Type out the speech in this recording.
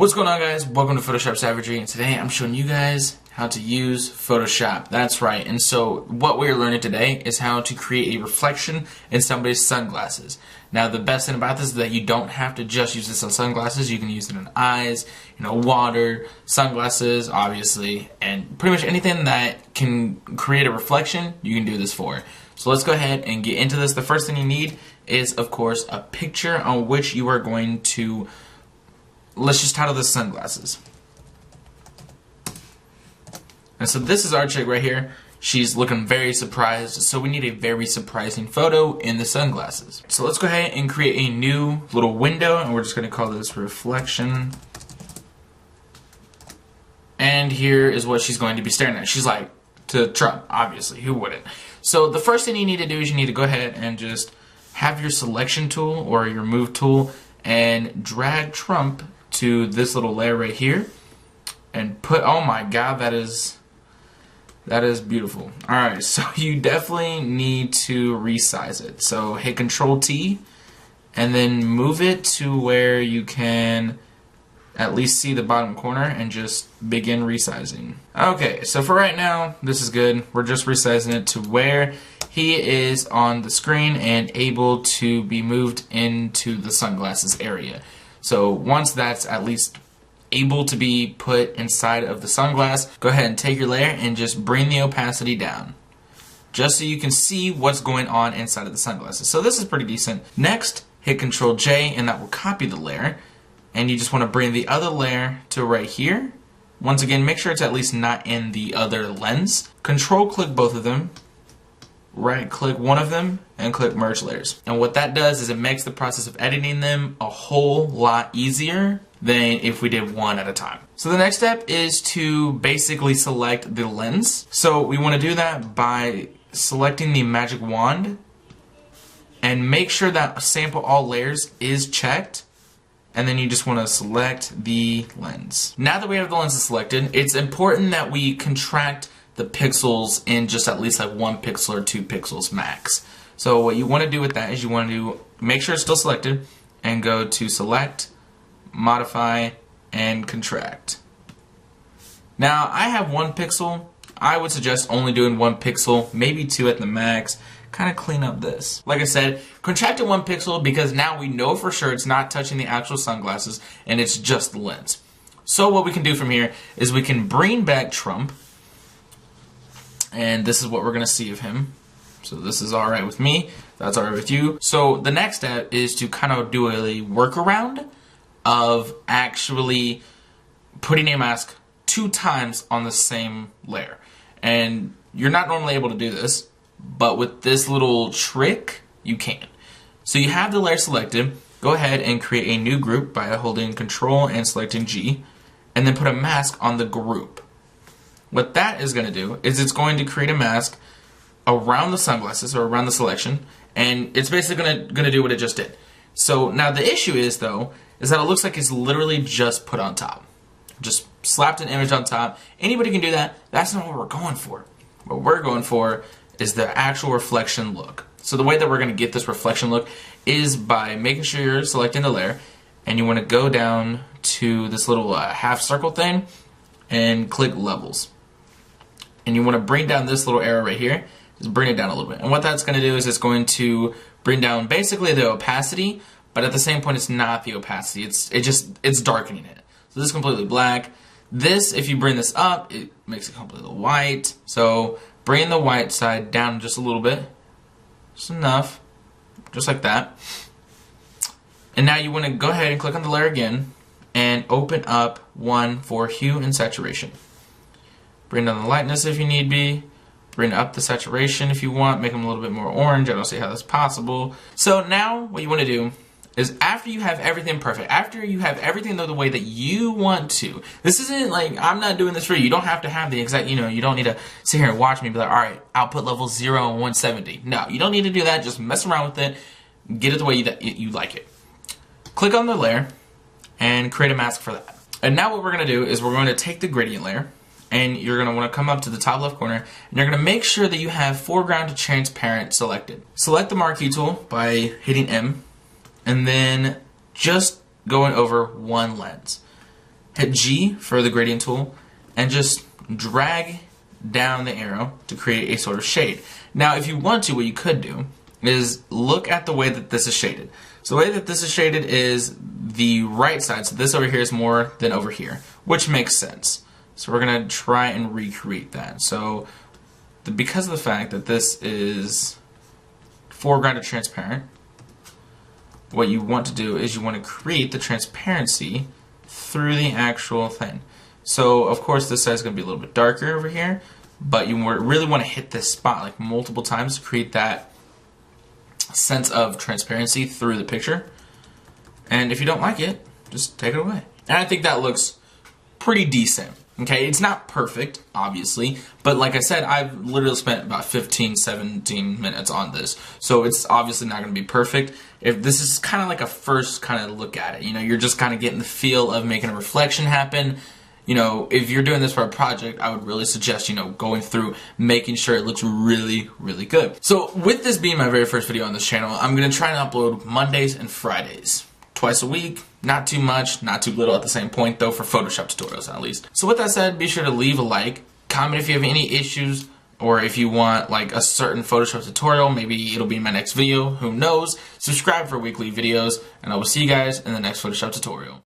What's going on, guys? Welcome to Photoshop Savagery, and today I'm showing you guys how to use Photoshop. That's right. And so what we're learning today is how to create a reflection in somebody's sunglasses. Now, the best thing about this is that you don't have to just use this on sunglasses. You can use it on eyes, water, sunglasses, obviously, and pretty much anything that can create a reflection, you can do this for. So let's go ahead and get into this. The first thing you need is, of course, a picture on which you are going to, let's just title this sunglasses. And so this is our chick right here. She's looking very surprised, so we need a very surprising photo in the sunglasses. So let's go ahead and create a new little window, and we're just going to call this reflection. And here is what she's going to be staring at. She's like, to Trump, obviously, who wouldn't? So the first thing you need to do is you need to go ahead and just have your selection tool or your move tool and drag Trump to this little layer right here and put, oh my god, that is beautiful. Alright, so you definitely need to resize it. So hit Control T and then move it to where you can at least see the bottom corner and just begin resizing. Okay, so for right now, this is good. We're just resizing it to where he is on the screen and able to be moved into the sunglasses area. So once that's at least able to be put inside of the sunglass, go ahead and take your layer and just bring the opacity down, just so you can see what's going on inside of the sunglasses. So this is pretty decent. Next, hit Control J and that will copy the layer, and you just want to bring the other layer to right here. Once again, make sure it's at least not in the other lens. Control click both of them, right click one of them, and click merge layers. And what that does is it makes the process of editing them a whole lot easier than if we did one at a time. So the next step is to basically select the lens. So we want to do that by selecting the magic wand and make sure that sample all layers is checked, and then you just want to select the lens. Now that we have the lenses selected, it's important that we contract the pixels in just at least like 1 pixel or 2 pixels max. So what you want to do with that is you want to make sure it's still selected and go to select, modify, and contract. Now I have 1 pixel. I would suggest only doing 1 pixel, maybe 2 at the max. Kind of clean up this. Like I said, contract it 1 pixel because now we know for sure it's not touching the actual sunglasses and it's just the lens. So what we can do from here is we can bring back Trump, and this is what we're going to see of him. So this is alright with me, that's alright with you. So the next step is to kind of do a workaround of actually putting a mask 2 times on the same layer. And you're not normally able to do this, but with this little trick, you can. So you have the layer selected, go ahead and create a new group by holding Control and selecting G, and then put a mask on the group. What that is going to do is it's going to create a mask around the sunglasses or around the selection, and it's basically going to do what it just did. So now the issue is, though, is that it looks like it's literally just put on top. Just slapped an image on top. Anybody can do that. That's not what we're going for. What we're going for is the actual reflection look. So the way that we're going to get this reflection look is by making sure you're selecting the layer, and you want to go down to this little half circle thing and click levels. And you want to bring down this little arrow right here. Just bring it down a little bit. And what that's going to do is it's going to bring down basically the opacity, but at the same point it's not the opacity. It's darkening it. So this is completely black. This, if you bring this up, it makes it completely white. So bring the white side down just a little bit. Just enough. Just like that. And now you want to go ahead and click on the layer again and open up one for hue and saturation. Bring down the lightness if you need be. Bring up the saturation if you want. Make them a little bit more orange. I don't see how that's possible. So now what you want to do is after you have everything perfect, after you have everything the way that you want to, this isn't like, I'm not doing this for you. You don't have to have the exact, you don't need to sit here and watch me and be like, alright, output level 0 and 170. No, you don't need to do that. Just mess around with it. Get it the way you like it. Click on the layer and create a mask for that. And now what we're going to do is we're going to take the gradient layer, and you're going to want to come up to the top left corner, and you're going to make sure that you have foreground to transparent selected. Select the marquee tool by hitting M, and then just going over one lens. hit G for the gradient tool, and just drag down the arrow to create a sort of shade. Now, if you want to, what you could do is look at the way that this is shaded. So the way that this is shaded is the right side, so this over here is more than over here, which makes sense. So we're going to try and recreate that. So because of the fact that this is foregrounded transparent, what you want to do is you want to create the transparency through the actual thing. So of course this side is going to be a little bit darker over here, but you really want to hit this spot like multiple times to create that sense of transparency through the picture. And if you don't like it, just take it away. And I think that looks pretty decent. Okay, it's not perfect, obviously, but like I said, I've literally spent about 15, 17 minutes on this, so it's obviously not going to be perfect. If this is kind of like a first kind of look at it, you know, you're just kind of getting the feel of making a reflection happen. You know, if you're doing this for a project, I would really suggest, you know, going through, making sure it looks really, really good. So with this being my very first video on this channel, I'm going to try and upload Mondays and Fridays. Twice a week, not too much, not too little at the same point though, for Photoshop tutorials at least. So with that said, be sure to leave a like, comment if you have any issues, or if you want like a certain Photoshop tutorial, maybe it'll be in my next video, who knows. Subscribe for weekly videos, and I will see you guys in the next Photoshop tutorial.